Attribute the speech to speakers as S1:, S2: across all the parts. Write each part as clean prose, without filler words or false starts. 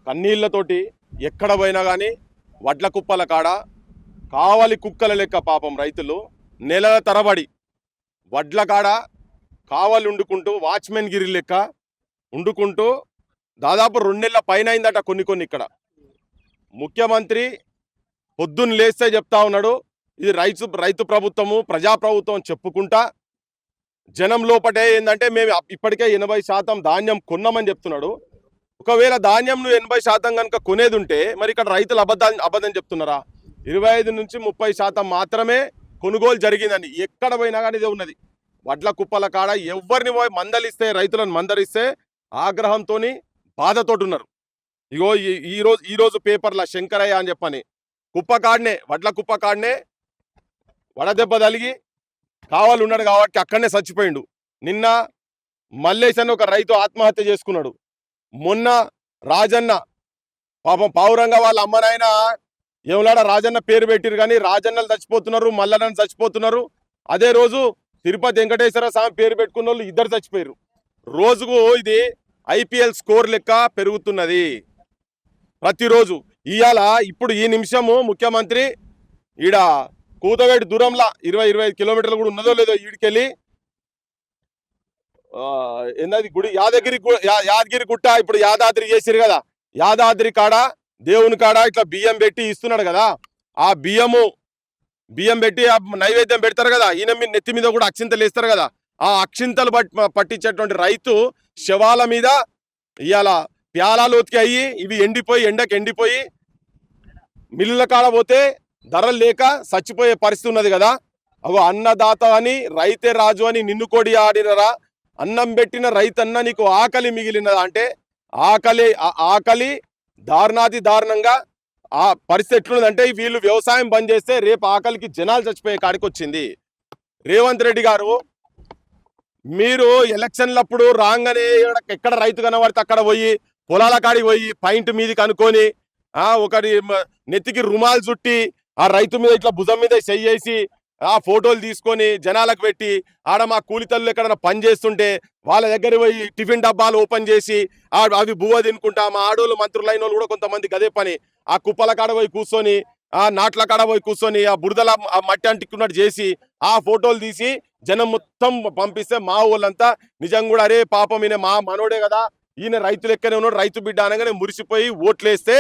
S1: కన్నీళ్లతోటి ఎక్కడ పోయినా కానీ వడ్ల కుప్పల కాడ కావలి కుక్కల లెక్క పాపం రైతులు నెలల తరబడి వడ్ల కాడ కావలి వండుకుంటూ వాచ్మెన్ గిరి లెక్క వండుకుంటూ దాదాపు 2 నెలల పైన అయిందట కొన్ని ఇక్కడ. ముఖ్యమంత్రి పొద్దున్న లేస్తే చెప్తా ఉన్నాడు ఇది రైతు ప్రభుత్వము ప్రజాప్రభుత్వం చెప్పుకుంటా జనం లోపటే ఏంటంటే మేము ఇప్పటికే 80% ధాన్యం కొన్నామని చెప్తున్నాడు. ఒకవేళ ధాన్యం నువ్వు 80% కనుక కొనేది ఉంటే మరి ఇక్కడ రైతులు అబద్ధం చెప్తున్నారా? 25 నుంచి 30% మాత్రమే కొనుగోలు జరిగిందని ఎక్కడ పోయినా కానీ ఇదే ఉన్నది. వడ్ల కుప్పల కాడ ఎవరిని పోయి మందలిస్తే రైతులను మందలిస్తే ఆగ్రహంతో బాధతోటి ఉన్నారు. ఇగో ఈరోజు పేపర్ల శంకరయ్య అని చెప్పని కుప్పకాడనే వడ్ల కుప్పకాడనే వడదెబ్బ తలిగి కావాలి ఉన్నాడు కాబట్టి అక్కడనే చచ్చిపోయిండు. నిన్న మల్లేష్ అని ఒక రైతు ఆత్మహత్య చేసుకున్నాడు. మొన్న రాజన్న పాపం పావురంగా వాళ్ళ అమ్మనైనా ఏమలాడ రాజన్న పేరు పెట్టిరు కానీ రాజన్నలు చచ్చిపోతున్నారు, మల్లన్నలు చచ్చిపోతున్నారు. అదే రోజు తిరుపతి వెంకటేశ్వర స్వామి పేరు పెట్టుకున్న వాళ్ళు 2 చచ్చిపోయారు. రోజుకు ఇది ఐపీఎల్ స్కోర్ లెక్క పెరుగుతున్నది ప్రతిరోజు. ఇప్పుడు ఈ నిమిషము ముఖ్యమంత్రి ఈడ కూతవేటి దూరంలో 20-25 కిలోమీటర్లు కూడా ఉన్నదో లేదో ఈడికెళ్ళి ఏందది గుడి యాదగిరి గుట్ట ఇప్పుడు యాదాద్రి చేసిరు కదా, యాదాద్రి కాడ దేవుని కాడ ఇట్లా బియ్యం పెట్టి ఇస్తున్నాడు కదా. ఆ బియ్యం పెట్టి నైవేద్యం పెడతారు కదా, ఈయన మీద నెత్తి మీద కూడా అక్షింతలు వేస్తారు కదా. ఆ అక్షింతలు పట్టించేటువంటి రైతు శవాల మీద ఇవాళ ప్యాలాలు ఉతికి అయ్యి ఇవి ఎండకి ఎండిపోయి మిల్లుల కాడ పోతే ధరలు లేక చచ్చిపోయే పరిస్థితి ఉన్నది కదా. అగో అన్నదాత అని రైతే రాజు అని నిన్ను కొడి ఆడినరా? అన్నం పెట్టిన రైతన్న నీకు ఆకలి మిగిలినదా అంటే ఆకలి దారుణాతి దారుణంగా ఆ పరిస్థితి ఎట్లున్నదంటే వీళ్ళు వ్యవసాయం బంద్ చేస్తే రేపు ఆకలికి జనాలు చచ్చిపోయే కాడికి వచ్చింది. రేవంత్ రెడ్డి గారు మీరు ఎలక్షన్లప్పుడు రాగానే ఎక్కడ రైతు కనబడితే అక్కడ పోయి పొలాల కాడికి పోయి పాయింట్ మీదకి అనుకొని ఒకటి నెత్తికి రుమాలు చుట్టి ఆ రైతు మీద ఇట్లా భుజం మీద చెయ్యేసి ఆ ఫోటోలు తీసుకొని జనాలకు పెట్టి ఆడ మా కూలితల్లు ఎక్కడన్నా పని చేస్తుంటే వాళ్ళ దగ్గర పోయి టిఫిన్ డబ్బాలు ఓపెన్ చేసి అవి బువ్వ తినుకుంటా మా ఆడోళ్ళు మంత్రులైన వాళ్ళు కూడా కొంతమందికి అదే పని. ఆ కుప్పల కాడ పోయి కూర్చొని ఆ నాట్ల కాడ పోయి కూర్చొని ఆ బురదల ఆ మట్టి అంటుకున్నట్టు చేసి ఆ ఫోటోలు తీసి జనం మొత్తం పంపిస్తే మా వాళ్ళంతా నిజం కూడా అరే పాపం ఈయన మా మనోడే కదా, ఈయన రైతు లెక్కనే ఉన్నాడు, రైతు బిడ్డ అనగానే మురిసిపోయి ఓట్లేస్తే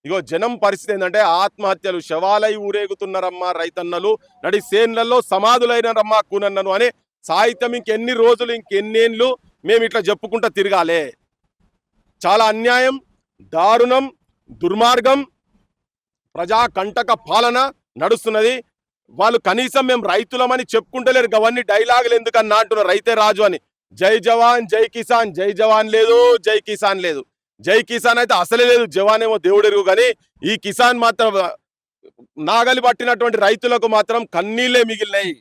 S1: ఇగో జనం పరిస్థితి ఏంటంటే ఆత్మహత్యలు శవాలై ఊరేగుతున్నారమ్మా రైతన్నలు, నడి సేన్లలో సమాధులైనరమ్మా కూనన్నను అనే సాహిత్యం ఇంకెన్ని రోజులు ఇంకెన్నేళ్ళు మేము ఇట్లా చెప్పుకుంటా తిరగాలే? చాలా అన్యాయం, దారుణం, దుర్మార్గం, ప్రజా కంటక పాలన నడుస్తున్నది. వాళ్ళు కనీసం మేము రైతులమని చెప్పుకుంటలేరు. అవన్నీ డైలాగులు ఎందుకన్నా అంటున్నారు రైతే రాజు అని. జై జవాన్ జై కిసాన్, జై జవాన్ లేదు, జై కిసాన్ లేదు. జై కిసాన్ అయితే అసలే లేదు, జవాన్ ఏమో దేవుడెరుగు. కానీ ఈ కిసాన్ మాత్రం నాగలి పట్టినటువంటి రైతులకు మాత్రం కన్నీళ్లే మిగిలినాయి.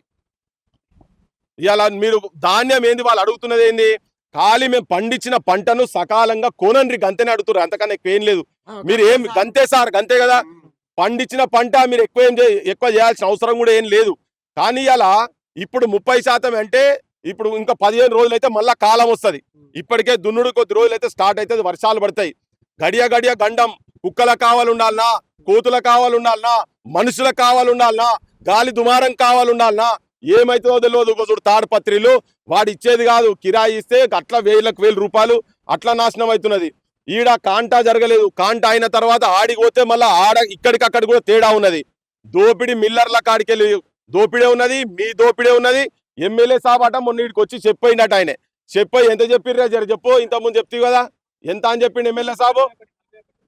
S1: ఇవాళ మీరు ధాన్యం ఏంది వాళ్ళు అడుగుతున్నది ఏంది? ఖాళీ మేము పండించిన పంటను సకాలంగా కోనండ్రి గంతేనే అడుగుతున్నారు, అంతకన్నా ఎక్కువ ఏం లేదు. మీరు ఏం గంతే సార్, గంతే కదా. పండించిన పంట మీరు ఎక్కువ చేయాల్సిన అవసరం కూడా ఏం లేదు. కానీ ఇలా ఇప్పుడు 30% అంటే ఇప్పుడు ఇంకా 15 రోజులు అయితే మళ్ళా కాలం వస్తుంది. ఇప్పటికే దున్నుడు కొద్ది రోజులు అయితే స్టార్ట్ అవుతుంది, వర్షాలు పడతాయి. గడియ గండం కుక్కలకు కావాలి ఉండాలనా, కోతులకు కావాలి ఉండాలనా, మనుషులకు కావాలి ఉండాలనా, గాలి దుమారం కావాలి ఉండాలనా, ఏమైతుందో తెలియదు. చూడు తాడుపత్రిలు వాడు ఇచ్చేది కాదు, కిరాయి ఇస్తే అట్లా 1000 రూపాయలు అట్లా నాశనం అవుతున్నది. ఈడ కాంటా జరగలేదు, కాంటా అయిన తర్వాత ఆడికి పోతే మళ్ళీ ఇక్కడికక్కడ కూడా తేడా ఉన్నది. దోపిడి మిల్లర్ల కాడికెళ్ళి దోపిడే ఉన్నది, మీ దోపిడే ఉన్నది. ఎమ్మెల్యే సాబ్ అట మొన్న ఇక్కడికి వచ్చి చెప్పినట్టు ఆయన చెప్పి ఎంత చెప్పిర్రా జర చెప్పు, ఇంతకుముందు చెప్తావు కదా ఎంత అని చెప్పిండు ఎమ్మెల్యే సాబు?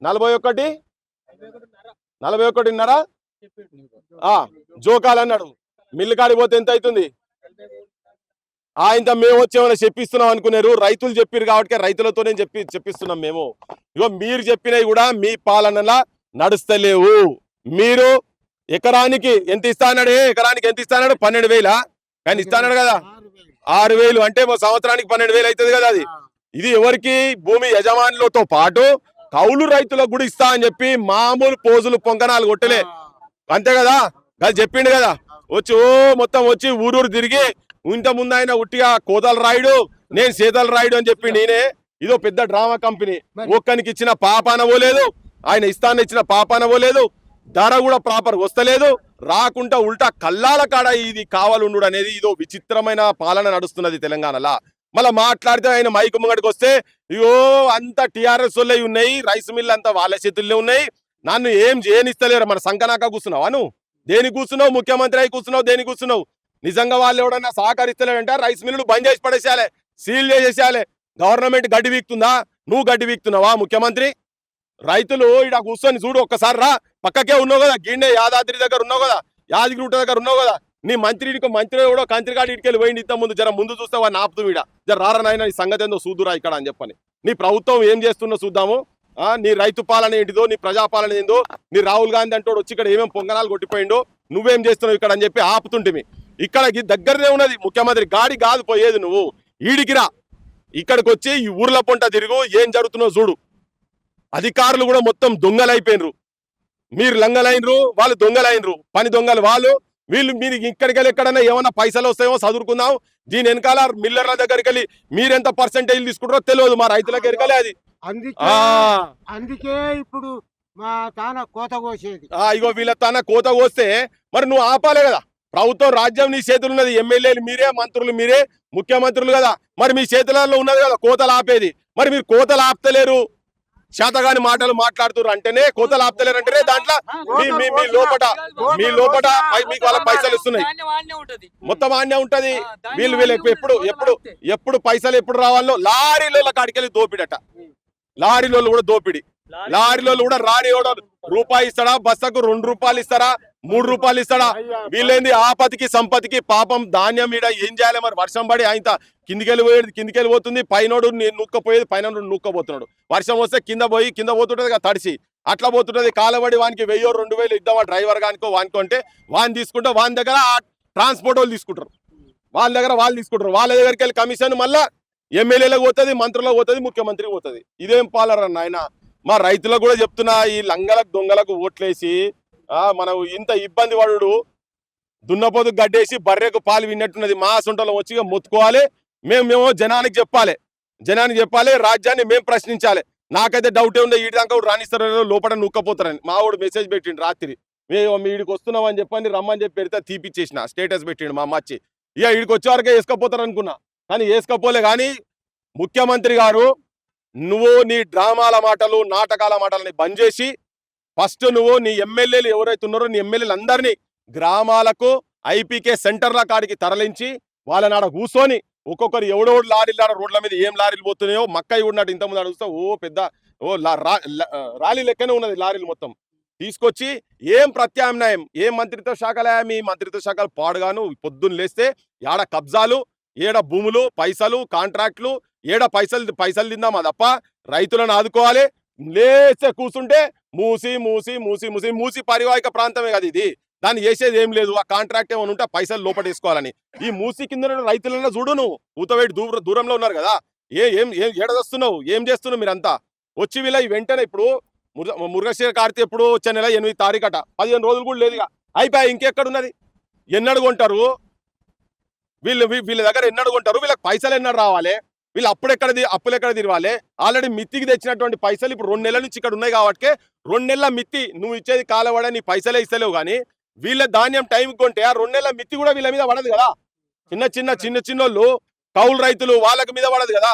S1: 41.5 జోకాలు అన్నాడు. మిల్లు కాడికి పోతే ఎంత అవుతుంది? ఇంత మేము వచ్చేమన్నా చెప్పిస్తున్నాం అనుకున్నారు. రైతులు చెప్పారు కాబట్టి రైతులతోనే చెప్పిస్తున్నాం మేము. ఇగో మీరు చెప్పినవి కూడా మీ పాలనలా నడుస్తలేవు. మీరు ఎకరానికి ఎంత ఇస్తాడు? ఎకరానికి ఎంత ఇస్తాడు? 12,000 కానీ ఇస్తాడు కదా 6,000 అంటే సంవత్సరానికి 12,000 అవుతుంది కదా. ఇది ఎవరికి? భూమి యజమానులతో పాటు కౌలు రైతులకు కూడా ఇస్తా అని చెప్పి మామూలు పోజులు పొంగనాలు కొట్టలే, అంతే కదా. అది చెప్పిండు కదా, వచ్చి మొత్తం వచ్చి ఊరూరు తిరిగి ఇంత ముందు ఆయన ఉట్టిగా కోతలు రాయుడు, నేను సీతలు రాయుడు అని చెప్పిండు. నేనే ఇదో పెద్ద డ్రామా కంపెనీ.
S2: మరి.
S1: ఒక్కనికి ఇచ్చిన పాపాన పోలేదు, ఆయన ఇస్తాన్ని ఇచ్చిన పాపాన పోలేదు, ధర కూడా ప్రాపర్ వస్తలేదు, రాకుండా ఉల్టా కల్లాల కాడ ఇది కావాలండు అనేది ఇదో విచిత్రమైన పాలన నడుస్తున్నది తెలంగాణలో. మళ్ళీ మాట్లాడితే ఆయన మైకు ముంగడికి వస్తే ఇగో అంత టీఆర్ఎస్ వాళ్ళే ఉన్నాయి, రైస్ మిల్ అంతా వాళ్ళ చేతుల్లో ఉన్నాయి, నన్ను ఏం చేయనిస్తలేరు. మన సంకనాక కూర్చున్నావా నువ్వు? దేనికి కూర్చున్నావు? ముఖ్యమంత్రి అయి కూర్చున్నావు, దేనికి కూర్చున్నావు? నిజంగా వాళ్ళు ఎవడన్నా సహకరిస్తలేడంటే రైస్ మిల్లులు బంద్ చేసి పడేసేయాలి, సీల్ చేసేసేయాలి. గవర్నమెంట్ గడ్డి వీక్తుందా? నువ్వు గడ్డి వీక్తున్నావా ముఖ్యమంత్రి? రైతులు ఇక్కడ కూర్చొని చూడు ఒక్కసారి రా, పక్కకే ఉన్నావు కదా, గిన్నె యాదాద్రి దగ్గర ఉన్నావు కదా, యాదగిరి దగ్గర ఉన్నావు కదా, నీ మంత్రి కూడా కంత్రికాడి ఇటుకెళ్ళి పోయింది ఇంత ముందు, జర ముందు చూస్తే వాడిని ఆపుతూ ఇడ జర రారనైనా నీ సంగతి ఏందో చూదురా ఇక్కడ అని చెప్పని. నీ ప్రభుత్వం ఏం చేస్తుందో చూద్దాము. నీ రైతు పాలన ఏంటిదో, నీ ప్రజాపాలన ఏందో, నీ రాహుల్ గాంధీ అంటోడు వచ్చి ఇక్కడ ఏమేమి పొంగనాలు కొట్టిపోయిండో, నువ్వేం చేస్తున్నావు ఇక్కడ అని చెప్పి ఆపుతుంటిమి. ఇక్కడికి దగ్గరనే ఉన్నది ముఖ్యమంత్రి గాడి కాదు పోయేది, నువ్వు ఈడికి రా, ఇక్కడికి వచ్చి ఈ ఊర్ల పొంట తిరుగు, ఏం జరుగుతుందో చూడు. అధికారులు కూడా మొత్తం దొంగలైపోయినరు, మీరు లంగలైనరు, వాళ్ళు దొంగలైనరు, పని దొంగలు వాళ్ళు. వీళ్ళు మీరు ఇక్కడికి వెళ్ళి ఎక్కడైనా ఏమైనా పైసలు వస్తాయేమో చదువుకుందాం, దీని వెనకాల మిల్లర్ల దగ్గరికి వెళ్ళి మీరెంత పర్సెంటేజ్ తీసుకుంటారో తెలియదు, మా రైతులకు ఎరకలే అది.
S2: అందుకే ఇప్పుడు మా తాన కోత కోసేది.
S1: ఇగో వీళ్ళ తాన కోత కోస్తే మరి నువ్వు ఆపాలే కదా. ప్రభుత్వం రాజ్యం నీ చేతులు ఉన్నది, ఎమ్మెల్యేలు మీరే, మంత్రులు మీరే, ముఖ్యమంత్రులు కదా, మరి మీ చేతులలో ఉన్నది కదా కోతలు ఆపేది. మరి మీరు కోతలు ఆపుతలేరు, శాతగాని మాటలు మాట్లాడుతున్నారు అంటేనే కోతలు ఆపుతలేరు అంటేనే దాంట్లో మీ లోపట మీకు వాళ్ళ పైసలు ఇస్తున్నాయి, మొత్తం ఆన్నే ఉంటది. వీళ్ళు ఎప్పుడు పైసలు ఎప్పుడు రావాలో లారీల కాడికెళ్ళి దోపిడట, లారీలో కూడా దోపిడి, లారీలో కూడా రానివాడు రూపాయి ఇస్తాడా, బస్సకు 2 రూపాయలు ఇస్తారా, 3 రూపాయలు ఇస్తాడా? వీళ్ళేంది ఆపతికి సంపతికి పాపం ధాన్యం ఈడ ఏం చేయాలి మరి? వర్షం పడి ఆయన కిందికెళ్ళి పోతుంది, పైనోడు నూక్కపోయేది, పైన నూక్కపోతున్నాడు. వర్షం వస్తే కింద పోతుంటది కదా తడిసి, అట్లా పోతుంటది. కాలబడి వానికి 1000-2000 ఇద్దామా డ్రైవర్ గానికో వానికో అంటే వాని తీసుకుంటే వాని దగ్గర ట్రాన్స్పోర్ట్ వాళ్ళు తీసుకుంటారు, వాళ్ళ దగ్గర వాళ్ళు తీసుకుంటారు, వాళ్ళ దగ్గరికి వెళ్ళి కమిషన్ మళ్ళా ఎమ్మెల్యేలకు పోతుంది, మంత్రులకు పోతుంది, ముఖ్యమంత్రికి పోతుంది. ఇదేం పాలరన్న ఆయన. మా రైతులకు కూడా చెప్తున్నా, ఈ లంగలకు దొంగలకు ఓట్లేసి మనం ఇంత ఇబ్బంది పడు, దున్నపోతు గడ్డేసి బర్రెకు పాలు విన్నట్టున్నది. మా సొంటలో వచ్చి మొత్తుకోవాలి, మేము జనానికి చెప్పాలి, రాజ్యాన్ని మేము ప్రశ్నించాలి. నాకైతే డౌటే ఉంది, ఈడి దాకా రాణిస్తారో లోపల నూక్కపోతారని. మా వాడు మెసేజ్ పెట్టిండు రాత్రి, మేము ఈడికి వస్తున్నాం అని చెప్పని రమ్మని చెప్పి పెడితే తీపిచ్చేసిన స్టేటస్ పెట్టిండు మా అమ్మచ్చి. ఇక ఈడికి వచ్చే వరకే వేసుకపోతారు అనుకున్నా, కానీ వేసుకపోలే. కానీ ముఖ్యమంత్రి గారు, నువ్వు నీ డ్రామాల మాటలు, నాటకాల మాటలని బంద్ చేసి ఫస్ట్ నువ్వు నీ ఎమ్మెల్యేలు ఎవరైతే ఉన్నారో నీ ఎమ్మెల్యేలు అందరినీ గ్రామాలకు ఐపీకే సెంటర్ల కాడికి తరలించి వాళ్ళనాడ కూర్చొని ఒక్కొక్కరు ఎవడోడు లారీలు రోడ్ల మీద ఏం లారీలు పోతున్నాయో మక్కయి ఉన్నట్టు ఇంతకుముందు అడుగుతా పెద్ద ర్యాలీ లెక్కనే ఉన్నది లారీలు మొత్తం తీసుకొచ్చి ఏం ప్రత్యామ్నాయం, ఏం మంత్రిత్వ శాఖలే మీ మంత్రిత్వ శాఖలు పాడుగాను. పొద్దున్న లేస్తే ఏడ కబ్జాలు, ఏడ భూములు, పైసలు, కాంట్రాక్ట్లు, ఏడ పైసలు తిందామా తప్ప రైతులను ఆదుకోవాలి. లేస్తే కూర్చుంటే మూసి పరివాహిక ప్రాంతమే కదా ఇది, దాన్ని చేసేది ఏం లేదు. ఆ కాంట్రాక్ట్ ఏమైనా ఉంటే పైసలు లోపటేసుకోవాలని. ఈ మూసి కింద రైతులన్నా చూడు, నువ్వు ఊతవేటి దూరంలో ఉన్నారు కదా, ఏం ఏడదొస్తున్నావు, ఏం చేస్తున్నావు మీరంతా వచ్చి వీళ్ళ వెంటనే. ఇప్పుడు మురుగశిర కార్తీ ఎప్పుడు వచ్చే నెల 8వ తారీఖు అట, 15 రోజులు కూడా లేదుగా, అయిపోయి ఇంకెక్కడున్నది? ఎన్నడు కొంటారు వీళ్ళ దగ్గర? ఎన్నడు కొంటారు? వీళ్ళకి పైసలు ఎన్నడు రావాలి? వీళ్ళు అప్పులు ఎక్కడ తిరవాలి? ఆల్రెడీ మిత్తికి తెచ్చినటువంటి పైసలు ఇప్పుడు 2 నెలల నుంచి ఇక్కడ ఉన్నాయి కాబట్టి 2 నెలల మిత్తి నువ్వు ఇచ్చేది కాలవడ, నీ పైసలే ఇస్తలేవు. కానీ వీళ్ళ ధాన్యం టైంకి కొంటే ఆ 2 నెలల మిత్తి కూడా వీళ్ళ మీద పడదు కదా. చిన్నోళ్ళు కౌలు రైతులు వాళ్ళకి మీద పడదు కదా.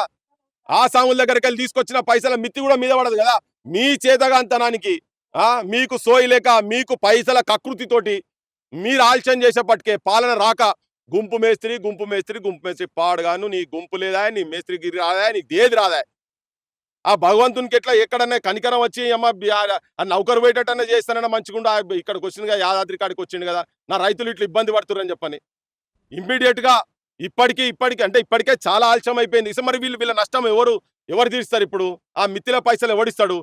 S1: ఆ సాముల దగ్గరికి వెళ్ళి తీసుకొచ్చిన పైసల మిత్తి కూడా మీద పడదు కదా. మీ చేతగాంతనానికి మీకు సోయిలేక, మీకు పైసల కకృతితోటి మీరు ఆలస్యం చేసేపటికే పాలన రాక గుంపు మేస్త్రి పాడుగాను. నీ గుంపు లేదా, నీ మేస్త్రికి రాదా, నీకు దేది రాదా? ఆ భగవంతునికి ఎక్కడన్నా కనికరం వచ్చి అమ్మ నౌకరు పోయేటట్టన్నా చేస్తానన్నా మంచిగుండా, ఇక్కడికి వచ్చింది కదా, యాదాద్రి కాడికి వచ్చిండు కదా, నా రైతులు ఇట్లా ఇబ్బంది పడుతున్నారని చెప్పని ఇమ్మీడియట్ గా ఇప్పటికే చాలా ఆలస్యం అయిపోయింది. మరి వీళ్ళ నష్టం ఎవరు తీరుస్తారు? ఇప్పుడు ఆ మిత్తిల పైసలు ఎవడిస్తాడు?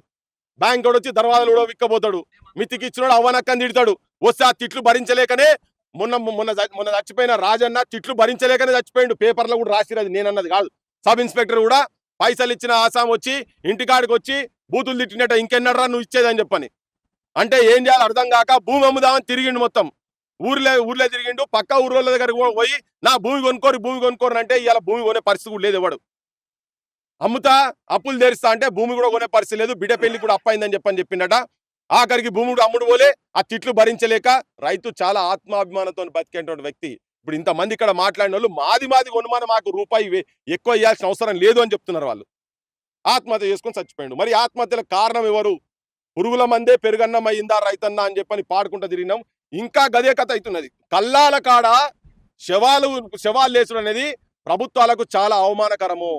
S1: బ్యాంక్ వచ్చి దర్వాజాలు కూడా విక్కబోతాడు, మిత్తికి ఇచ్చినాడు అవ్వనక్కని తిడతాడు. వస్తే ఆ తిట్లు భరించలేకనే మొన్న చచ్చిపోయిన రాజన్న తిట్లు భరించలేకనే చచ్చిపోయిండు. పేపర్లో కూడా రాసిరది, నేనన్నది కాదు. సబ్ ఇన్స్పెక్టర్ కూడా పైసలు ఇచ్చిన ఆసాం వచ్చి ఇంటికాడికి వచ్చి బూతులు తిట్టినట్ట, ఇంకెన్నడరా నువ్వు ఇచ్చేదని చెప్పని. అంటే ఏం చేయాలి అర్థం కాక భూమి అమ్ముదామని తిరిగిండు, మొత్తం ఊర్లే తిరిగిండు. పక్క ఊర్ల దగ్గర పోయి నా భూమి కొనుక్కోరు అంటే ఇవాళ భూమి కొనే పరిస్థితి కూడా లేదు ఎవడు. అమ్ముతా అప్పులు తెరుస్తా అంటే భూమి కూడా కొనే పరిస్థితి లేదు, బిడ్డ పెళ్లి కూడా అప్పైందని చెప్పిండట. ఆఖరికి భూమి కూడా అమ్ముడు పోలే, ఆ తిట్లు భరించలేక రైతు చాలా ఆత్మాభిమానంతో బతికేటువంటి వ్యక్తి. ఇప్పుడు ఇంతమంది ఇక్కడ మాట్లాడిన వాళ్ళు మాది కొనుమని మాకు రూపాయి ఎక్కువ ఇవ్వాల్సిన అవసరం లేదు అని చెప్తున్నారు. వాళ్ళు ఆత్మహత్య చేసుకొని చచ్చిపోయాడు. మరి ఆత్మహత్యల కారణం ఎవరు? పురుగుల మందే పెరుగన్నం అయిందా రైతన్న అని చెప్పని పాడుకుంటూ తిరిగినాం. ఇంకా గదే కథ అవుతున్నది. కల్లాల కాడ శవాలు లేచుడు అనేది ప్రభుత్వాలకు చాలా అవమానకరము.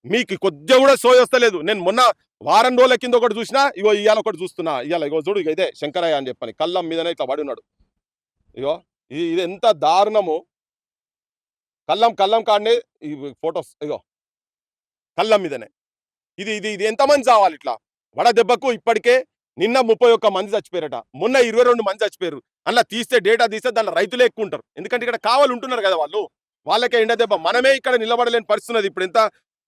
S1: మీకు కొద్దిగా కూడా సోయి వస్తలేదు. నేను మొన్న వారం రోజుల కింద ఒకటి చూసినా, ఇగో ఇవాళ ఒకటి చూస్తున్నా. ఇవాళ ఇగో చూడు, ఇదే శంకరయ్య అని చెప్పని కళ్ళం మీదనే ఇట్లా పడి ఉన్నాడు. ఇగో ఇది ఎంత దారుణము. కళ్ళం కాడనే ఈ ఫొటోస్, ఇగో కళ్ళం మీదనే. ఇది ఇది ఇది ఎంతమంది చావాలి ఇట్లా వడ దెబ్బకు? ఇప్పటికే నిన్న 31 మంది చచ్చిపోయారట, మొన్న 22 మంది చచ్చిపోయారు. అలా తీస్తే డేటా తీస్తే దాంట్లో రైతులే ఎక్కువ ఉంటారు. ఎందుకంటే ఇక్కడ కావాలి ఉంటున్నారు కదా వాళ్ళకే ఎండ దెబ్బ. మనమే ఇక్కడ నిలబడలేని పరిస్థితున్నది. ఇప్పుడు ఎంత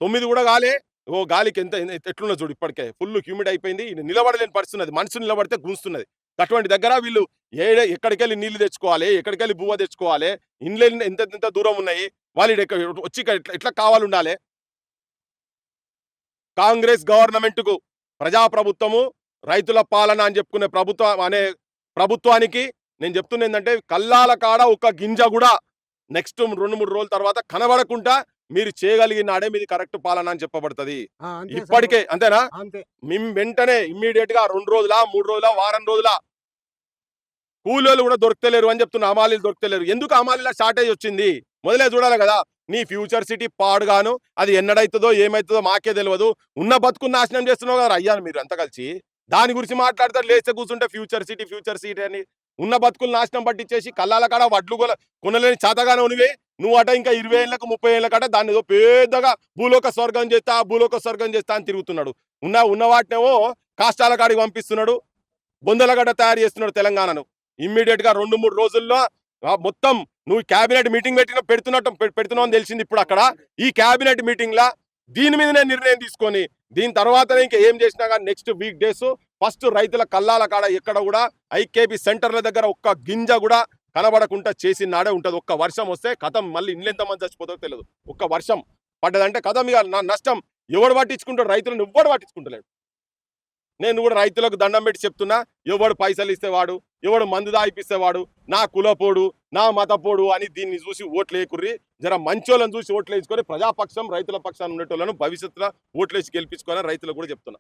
S1: 9 కూడా కాలే, ఓ గాలికి ఎంత ఎట్లున్నా చూడు, ఇప్పటికే ఫుల్ హ్యూమిడ్ అయిపోయింది. నిలబడలేని పరిస్థితున్నది. మనుషులు నిలబడితే గుంస్తున్నది. అటువంటి దగ్గర వీళ్ళు ఎక్కడికెళ్ళి నీళ్లు తెచ్చుకోవాలి, ఎక్కడికెళ్ళి బువ్వ తెచ్చుకోవాలి, ఇండ్లు ఎంత దూరం ఉన్నాయి, వాళ్ళు వచ్చి ఎట్లా కావాలి ఉండాలి. కాంగ్రెస్ గవర్నమెంట్ కు ప్రజాప్రభుత్వము రైతుల పాలన అని చెప్పుకునే ప్రభుత్వానికి నేను చెప్తున్నా ఏంటంటే, కల్లాల కాడ ఒక గింజ కూడా నెక్స్ట్ 2-3 రోజుల తర్వాత కనబడకుండా మీరు చేయగలిగిన నాడే మీది కరెక్ట్ పాలన అని చెప్పబడుతుంది. ఇప్పటికే అంతేనా? మేము వెంటనే ఇమ్మీడియట్ గా 2 రోజుల 3 రోజుల వారం రోజుల కూలీలు కూడా దొరకలేరు అని చెప్తున్నా. అమాలీలు దొరకలేరు. ఎందుకు అమాలీల షార్టేజ్ వచ్చింది? మొదలే చూడాలి కదా. నీ ఫ్యూచర్ సిటీ పాడుగాను, అది ఎన్నడైతుందో ఏమైతుందో మాకే తెలియదు. ఉన్న బతుకుని నాశనం చేస్తున్నావు కదా అయ్యాను మీరు అంతా కలిసి. దాని గురించి మాట్లాడతారు, లేస్తే కూర్చుంటే ఫ్యూచర్ సిటీ అని. ఉన్న బతుకులు నాశనం పట్టించేసి కళ్ళాల కాడ వడ్లు కొనలేని చేతగానే ఉనివే నువ్వు అట. ఇంకా 20 ఏళ్ళకు 30 ఏళ్ళ కాడ దాన్ని ఏదో పెద్దగా భూలోక స్వర్గం చేస్తా అని తిరుగుతున్నాడు. ఉన్న వాటినేమో కాష్టాల కాడికి పంపిస్తున్నాడు, బొందలగడ్డ తయారు చేస్తున్నాడు తెలంగాణను. ఇమ్మీడియట్ గా 2-3 రోజుల్లో మొత్తం నువ్వు క్యాబినెట్ మీటింగ్ పెడుతున్నావు అని తెలిసింది. ఇప్పుడు అక్కడ ఈ క్యాబినెట్ మీటింగ్ లా దీని మీదనే నిర్ణయం తీసుకొని దీని తర్వాతనే ఇంకా ఏం చేసినా కానీ నెక్స్ట్ వీక్ డేస్ ఫస్ట్ రైతుల కల్లాల కాడ ఎక్కడ కూడా ఐకేపీ సెంటర్ల దగ్గర ఒక్క గింజ కూడా కనబడకుండా చేసిన నాడే ఉంటది. ఒక్క వర్షం వస్తే కథం, మళ్ళీ ఇండ్లు ఎంతమంది చచ్చిపోతారో తెలియదు. ఒక్క వర్షం పడ్డదంటే కథం, ఇక నా నష్టం. ఎవడు పట్టించుకుంటాడు? రైతులను ఎవ్వడు పట్టించుకుంటలేడు. నేను కూడా రైతులకు దండం పెట్టి చెప్తున్నా, ఎవడు పైసలు ఇస్తేవాడు, ఎవడు మందు దాయిపిస్తేవాడు, నా కులపోడు, నా మతపోడు అని దీన్ని చూసి ఓట్లు వేయకుర్రి. జర మంచోళ్ళని చూసి ఓట్లు వేసుకొని ప్రజాపక్షం రైతుల పక్షాన్ని ఉండేటోళ్ళను భవిష్యత్తులో ఓట్లేసి గెలిపించుకోవాలని రైతులకు కూడా చెప్తున్నా.